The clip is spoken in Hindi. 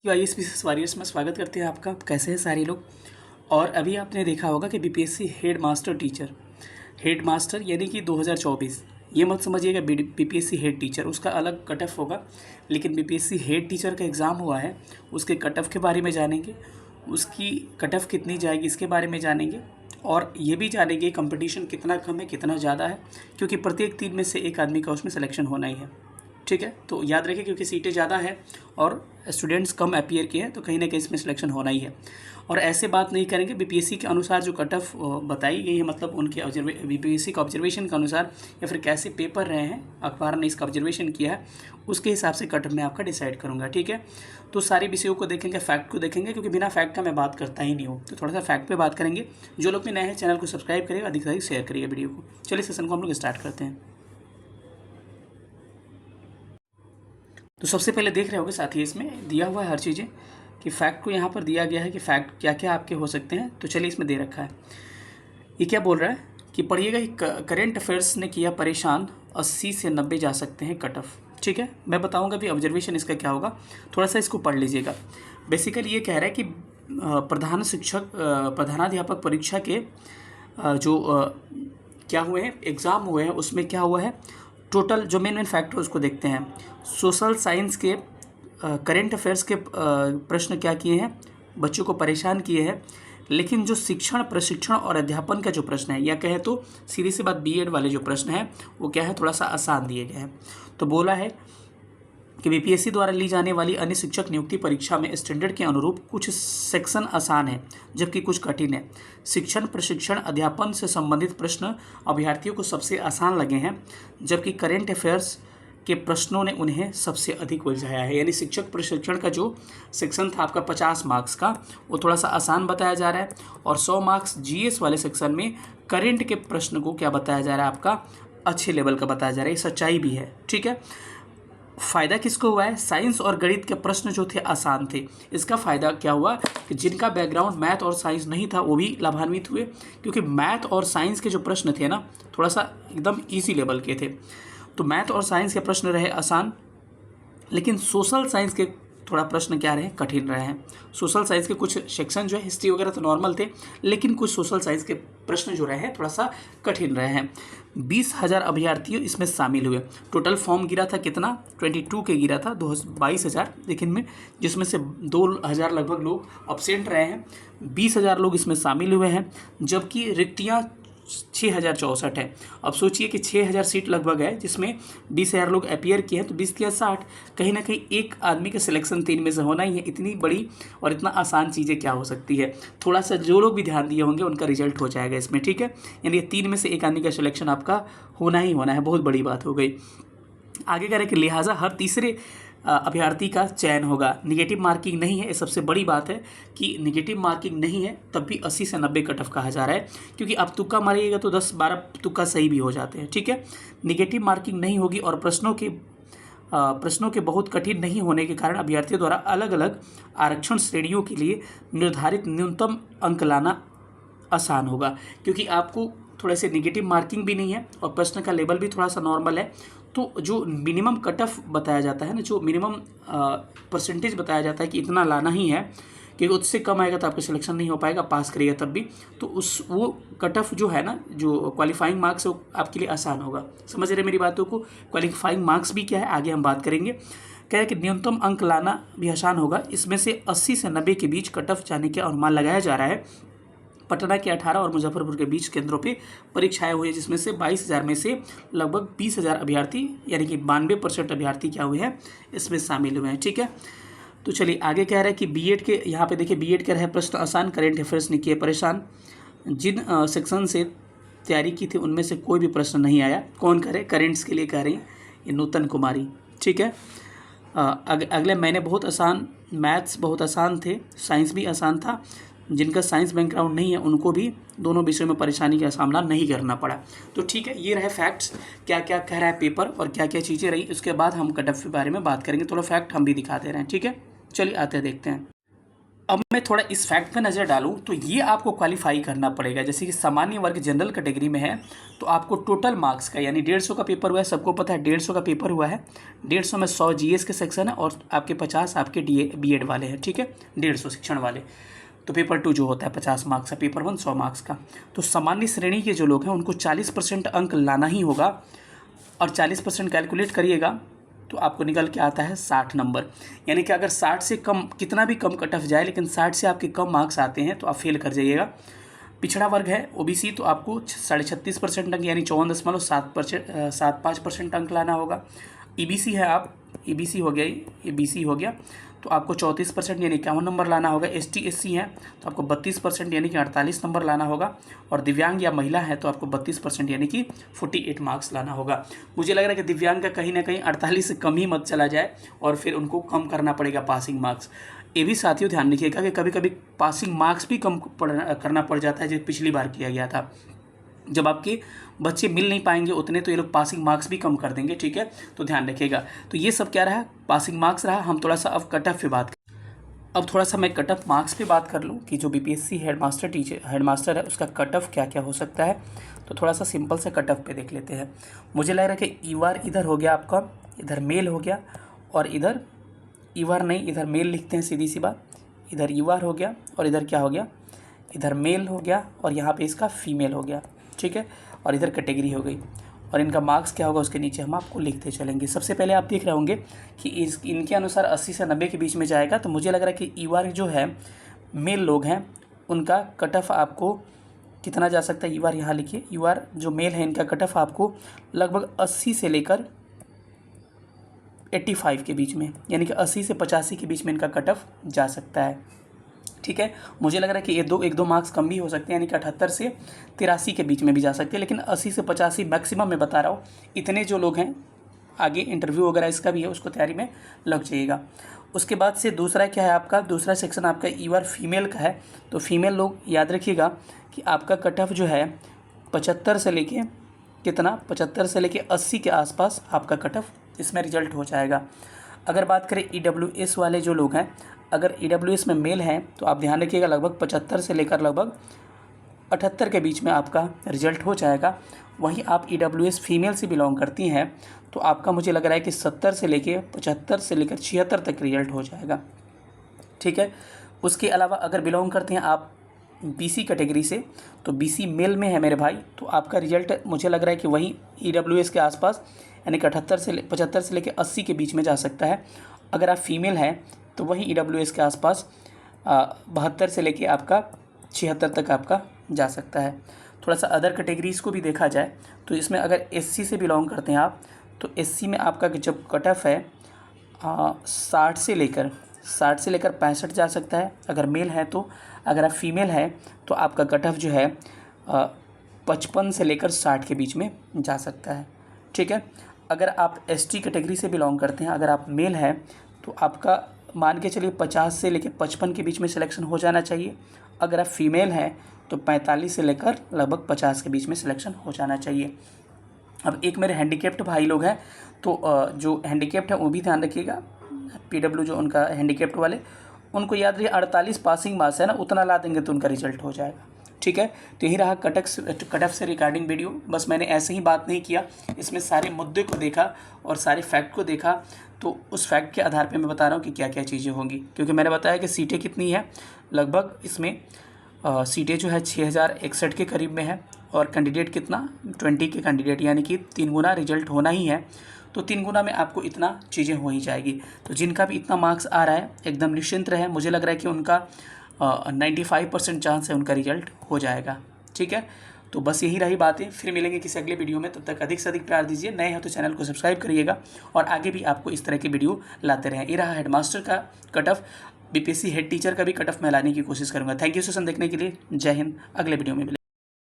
आईएएस बिजनेस वॉरियर्स में स्वागत करते हैं आपका। कैसे हैं सारे लोग। और अभी आपने देखा होगा कि बीपीएससी हेड मास्टर यानी कि 2024, ये मत समझिएगा बीपीएससी हेड टीचर उसका अलग कट ऑफ होगा, लेकिन बीपीएससी हेड टीचर का एग्ज़ाम हुआ है, उसके कट ऑफ के बारे में जानेंगे, उसकी कट ऑफ कितनी जाएगी इसके बारे में जानेंगे, और ये भी जानेंगे कंपटीशन कितना कम है कितना ज़्यादा है, क्योंकि प्रत्येक 3 में से एक आदमी का उसमें सिलेक्शन होना ही है। ठीक है, तो याद रखिए क्योंकि सीटें ज़्यादा है और स्टूडेंट्स कम अपीयर किए हैं, तो कहीं ना कहीं इसमें सिलेक्शन होना ही है। और ऐसे बात नहीं करेंगे, बीपीएससी के अनुसार जो कट ऑफ बताई गई है, मतलब उनके बीपीएससी के ऑब्जर्वेशन के अनुसार या फिर कैसे पेपर रहे हैं, अखबार ने इसका ऑब्जर्वेशन किया है, उसके हिसाब से कट ऑफ मैं आपका डिसाइड करूँगा। ठीक है, तो सारे विषयों को देखेंगे, फैक्ट को देखेंगे, क्योंकि बिना फैक्ट का मैं बात करता ही नहीं हूँ, तो थोड़ा सा फैक्ट पे बात करेंगे। जो लोग भी नए हैं चैनल को सब्सक्राइब करिएगा, अधिक से अधिक शेयर करिए वीडियो को। चलिए सेशन को हम लोग स्टार्ट करते हैं। तो सबसे पहले देख रहे होगे साथी, इसमें दिया हुआ है हर चीज़ें कि फैक्ट को यहाँ पर दिया गया है कि फैक्ट क्या क्या आपके हो सकते हैं। तो चलिए इसमें दे रखा है, ये क्या बोल रहा है कि पढ़िएगा कि करेंट अफेयर्स ने किया परेशान, 80 से 90 जा सकते हैं कट ऑफ। ठीक है, मैं बताऊंगा भी ऑब्जर्वेशन इसका क्या होगा, थोड़ा सा इसको पढ़ लीजिएगा। बेसिकली ये कह रहा है कि प्रधानाध्यापक परीक्षा के जो क्या हुए हैं, एग्ज़ाम हुए हैं, उसमें क्या हुआ है, टोटल जो मेन फैक्टर उसको देखते हैं। सोशल साइंस के करेंट अफेयर्स के प्रश्न क्या किए हैं, बच्चों को परेशान किए हैं, लेकिन जो शिक्षण, प्रशिक्षण और अध्यापन का जो प्रश्न है, या कहे तो सीधी सी बात बीएड वाले जो प्रश्न हैं वो क्या है, थोड़ा सा आसान दिए गए हैं। तो बोला है कि बीपीएससी द्वारा ली जाने वाली अन्य शिक्षक नियुक्ति परीक्षा में स्टैंडर्ड के अनुरूप कुछ सेक्शन आसान है जबकि कुछ कठिन है। शिक्षण, प्रशिक्षण, अध्यापन से संबंधित प्रश्न अभ्यर्थियों को सबसे आसान लगे हैं, जबकि करेंट अफेयर्स के प्रश्नों ने उन्हें सबसे अधिक उलझाया है। यानी शिक्षक प्रशिक्षण का जो सेक्शन था आपका 50 मार्क्स का, वो थोड़ा सा आसान बताया जा रहा है, और 100 मार्क्स जीएस वाले सेक्शन में करेंट के प्रश्न को क्या बताया जा रहा है, आपका अच्छे लेवल का बताया जा रहा है। ये सच्चाई भी है। ठीक है, फ़ायदा किसको हुआ है, साइंस और गणित के प्रश्न जो थे आसान थे। इसका फ़ायदा क्या हुआ कि जिनका बैकग्राउंड मैथ और साइंस नहीं था वो भी लाभान्वित हुए, क्योंकि मैथ और साइंस के जो प्रश्न थे ना, थोड़ा सा एकदम इजी लेवल के थे। तो मैथ और साइंस के प्रश्न रहे आसान, लेकिन सोशल साइंस के थोड़ा प्रश्न क्या रहे, कठिन रहे हैं। सोशल साइंस के कुछ सेक्शन जो है, हिस्ट्री वगैरह तो नॉर्मल थे, लेकिन कुछ सोशल साइंस के प्रश्न जो रहे हैं थोड़ा सा कठिन रहे हैं। 20,000 अभ्यर्थी इसमें शामिल हुए। टोटल फॉर्म गिरा था कितना, 22 के गिरा था, 22,000 लेकिन में, जिसमें से 2,000 लगभग लोग अब्सेंट रहे हैं। 20,000 लोग इसमें शामिल हुए हैं, जबकि रिक्तियाँ 6,064 है। अब सोचिए कि 6,000 सीट लगभग है, जिसमें 20,000 लोग अपीयर किए हैं, तो 20 या 60, कहीं ना कहीं एक आदमी का सिलेक्शन 3 में से होना ही है। इतनी बड़ी और इतना आसान चीज़ें क्या हो सकती है, थोड़ा सा जो लोग भी ध्यान दिए होंगे उनका रिजल्ट हो जाएगा इसमें। ठीक है, यानी 3 में से एक आदमी का सिलेक्शन आपका होना ही होना है, बहुत बड़ी बात हो गई। आगे कह रहे कि लिहाजा हर तीसरे अभ्यर्थी का चयन होगा। निगेटिव मार्किंग नहीं है, ये सबसे बड़ी बात है कि निगेटिव मार्किंग नहीं है, तब भी 80 से 90 कट ऑफ कहा जा रहा है, क्योंकि आप तुक्का मारिएगा तो 10-12 तुक्का सही भी हो जाते हैं। ठीक है, निगेटिव मार्किंग नहीं होगी, और प्रश्नों के बहुत कठिन नहीं होने के कारण अभ्यर्थियों द्वारा अलग अलग आरक्षण श्रेणियों के लिए निर्धारित न्यूनतम अंक लाना आसान होगा, क्योंकि आपको थोड़े से निगेटिव मार्किंग भी नहीं है और प्रश्न का लेवल भी थोड़ा सा नॉर्मल है। तो जो मिनिमम कट ऑफ बताया जाता है ना, जो मिनिमम परसेंटेज बताया जाता है कि इतना लाना ही है, क्योंकि उससे कम आएगा तो आपका सिलेक्शन नहीं हो पाएगा, पास करिएगा तब भी। तो वो कट ऑफ जो है ना, जो क्वालिफाइंग मार्क्स है, वो आपके लिए आसान होगा। समझ रहे मेरी बातों को। क्वालिफाइंग मार्क्स भी क्या है, आगे हम बात करेंगे। कह रहे कि न्यूनतम अंक लाना भी आसान होगा। इसमें से 80 से 90 के बीच कट ऑफ जाने का अनुमान लगाया जा रहा है। पटना के 18 और मुजफ्फरपुर के बीच केंद्रों पे परीक्षाएं हुई है, जिसमें से 22,000 में से लगभग 20,000 अभ्यर्थी यानी कि 92% अभ्यर्थी क्या हुए हैं, इसमें शामिल हुए हैं। ठीक है, तो चलिए आगे कह रहा है कि बीएड के, यहाँ पे देखिए बीएड के रहे प्रश्न आसान, करेंट अफेयर्स ने किए परेशान। जिन सेक्शन से तैयारी की थी उनमें से कोई भी प्रश्न नहीं आया। कौन करे, करेंट्स के लिए कह रही हैं ये नूतन कुमारी। ठीक है, अगले महीने बहुत आसान, मैथ्स बहुत आसान थे, साइंस भी आसान था। जिनका साइंस बैकग्राउंड नहीं है उनको भी दोनों विषयों में परेशानी का सामना नहीं करना पड़ा। तो ठीक है, ये रहे फैक्ट्स, क्या क्या कह रहा है पेपर और क्या क्या चीज़ें रही। उसके बाद हम कट ऑफ के बारे में बात करेंगे, थोड़ा फैक्ट हम भी दिखा दे रहे हैं। ठीक है, चलिए आते हैं देखते हैं। अब मैं थोड़ा इस फैक्ट पे नज़र डालूं तो ये आपको क्वालिफाई करना पड़ेगा। जैसे कि सामान्य वर्ग जनरल कैटेगरी में है तो आपको टोटल मार्क्स का, यानी 150 का पेपर हुआ है, सबको पता है 150 का पेपर हुआ है। 150 में 100 जीएस के सेक्शन है और आपके 50 आपके बीएड वाले हैं, ठीक है, 150 शिक्षण वाले। तो पेपर 2 जो होता है 50 मार्क्स का, पेपर 1 100 मार्क्स का। तो सामान्य श्रेणी के जो लोग हैं उनको 40% अंक लाना ही होगा, और 40% कैलकुलेट करिएगा तो आपको निकल के आता है 60 नंबर। यानी कि अगर 60 से कम, कितना भी कम कट ऑफ जाए, लेकिन 60 से आपके कम मार्क्स आते हैं तो आप फेल कर जाइएगा। पिछड़ा वर्ग है ओबीसी, तो आपको 36.5% अंक यानी 54.75% अंक लाना होगा। ईबीसी है आप, ईबीसी हो गया, ये बीसी हो गया, तो आपको 34% यानी 51 नंबर लाना होगा। एसटी एससी है तो आपको 32% यानी कि 48 नंबर लाना होगा। और दिव्यांग या महिला है तो आपको 32% यानी कि 48 मार्क्स लाना होगा। मुझे लग रहा है कि दिव्यांग का कहीं ना कहीं 48 से कम ही मत चला जाए और फिर उनको कम करना पड़ेगा पासिंग मार्क्स। ये भी साथियों ध्यान रखिएगा कि कभी कभी पासिंग मार्क्स भी कम करना पड़ जाता है, जो पिछली बार किया गया था। जब आपके बच्चे मिल नहीं पाएंगे उतने तो ये लोग पासिंग मार्क्स भी कम कर देंगे, ठीक है, तो ध्यान रखिएगा। तो ये सब क्या रहा, पासिंग मार्क्स रहा। हम थोड़ा सा अब कट ऑफ पे बात अब थोड़ा सा मैं कट ऑफ मार्क्स पे बात कर लूँ कि जो बीपीएससी हेडमास्टर है उसका कट ऑफ क्या क्या हो सकता है। तो थोड़ा सा सिंपल से कट ऑफ पे देख लेते हैं। मुझे लग रहा है कि ईवार इधर हो गया आपका, इधर मेल हो गया, और इधर ईवार नहीं, इधर मेल लिखते हैं, सीधी सी बात। इधर ईवार हो गया और इधर क्या हो गया, इधर मेल हो गया, और यहाँ पे इसका फीमेल हो गया, ठीक है, और इधर कैटेगरी हो गई। और इनका मार्क्स क्या होगा उसके नीचे हम आपको लिखते चलेंगे। सबसे पहले आप देख रहे होंगे कि इनके अनुसार 80 से 90 के बीच में जाएगा। तो मुझे लग रहा है कि ईवार जो है मेल लोग हैं उनका कट ऑफ आपको कितना जा सकता है। ईवार यहाँ लिखिए, ईवार जो मेल है इनका कट ऑफ आपको लगभग 80 से लेकर 85 के बीच में, यानी कि 80 से 85 के बीच में इनका कट ऑफ जा सकता है, ठीक है। मुझे लग रहा है कि ये एक दो मार्क्स कम भी हो सकते हैं, यानी कि 78 से 83 के बीच में भी जा सकते हैं, लेकिन 80 से 85 मैक्सिमम मैं बता रहा हूँ। इतने जो लोग हैं, आगे इंटरव्यू वगैरह इसका भी है, उसको तैयारी में लग जाइएगा। उसके बाद से दूसरा क्या है आपका, दूसरा सेक्शन आपका ईवार फीमेल का है। तो फीमेल लोग याद रखिएगा कि आपका कट ऑफ जो है 75 से लेके कितना, 75 से लेके 80 के आसपास आपका कट ऑफ इसमें रिजल्ट हो जाएगा। अगर बात करें ईडब्ल्यूएस वाले जो लोग हैं, अगर ईडब्ल्यूएस में मेल हैं तो आप ध्यान रखिएगा लगभग 75 से लेकर लगभग 78 के बीच में आपका रिजल्ट हो जाएगा। वहीं आप ईडब्ल्यूएस फीमेल से बिलोंग करती हैं तो आपका मुझे लग रहा है कि 70 से लेकर 75 से लेकर 76 तक रिजल्ट हो जाएगा, ठीक है। उसके अलावा अगर बिलोंग करते हैं आप बीसी कैटेगरी से, तो बीसी मेल में है मेरे भाई, तो आपका रिजल्ट मुझे लग रहा है कि वहीं ईडब्ल्यूएस के आसपास यानी कि 75 से लेकर 80 के बीच में जा सकता है। अगर आप फीमेल हैं तो वहीं ईडब्ल्यूएस के आसपास 72 से लेके आपका 76 तक आपका जा सकता है। थोड़ा सा अदर कैटेगरीज़ को भी देखा जाए तो इसमें अगर एससी से बिलोंग करते हैं आप, तो एससी में आपका जब कट ऑफ है 60 से लेकर 65 जा सकता है अगर मेल है तो। अगर आप फीमेल है तो आपका कट ऑफ जो है 55 से लेकर 60 के बीच में जा सकता है, ठीक है। अगर आप एसटी कैटेगरी से बिलोंग करते हैं, अगर आप मेल हैं तो आपका मान के चलिए 50 से लेकर 55 के बीच में सिलेक्शन हो जाना चाहिए। अगर आप फीमेल हैं तो 45 से लेकर लगभग 50 के बीच में सिलेक्शन हो जाना चाहिए। अब एक मेरे हैंडीकेप्ड भाई लोग हैं, तो जो हैंडीकेप्ड है वो भी ध्यान रखिएगा। पीडब्ल्यू जो उनका हैंडीकेप्ड वाले, उनको याद रखिए 48 पासिंग मार्क्स है ना, उतना ला देंगे तो उनका रिजल्ट हो जाएगा, ठीक है। तो यही रहा कट ऑफ से रिगार्डिंग वीडियो। बस मैंने ऐसे ही बात नहीं किया, इसमें सारे मुद्दे को देखा और सारे फैक्ट को देखा, तो उस फैक्ट के आधार पे मैं बता रहा हूँ कि क्या क्या चीज़ें होंगी। क्योंकि मैंने बताया कि सीटें कितनी है, लगभग इसमें सीटें जो है 6061 के करीब में है, और कैंडिडेट कितना 20 के कैंडिडेट, यानी कि 3 गुना रिजल्ट होना ही है। तो 3 गुना में आपको इतना चीज़ें हो ही जाएगी। तो जिनका भी इतना मार्क्स आ रहा है एकदम निश्चिंत रहे, मुझे लग रहा है कि उनका 95% चांस है उनका रिजल्ट हो जाएगा, ठीक है। तो बस यही रही बातें, फिर मिलेंगे किसी अगले वीडियो में। तब तक अधिक से अधिक प्यार दीजिए, नए हैं तो चैनल को सब्सक्राइब करिएगा और आगे भी आपको इस तरह की वीडियो लाते रहें। ये रहा हेडमास्टर का cut off, BPSC head teacher का भी कट ऑफ मैं लाने की कोशिश करूँगा। थैंक यू सेशन देखने के लिए, जय हिंद। अगले वीडियो में मिलेंगे।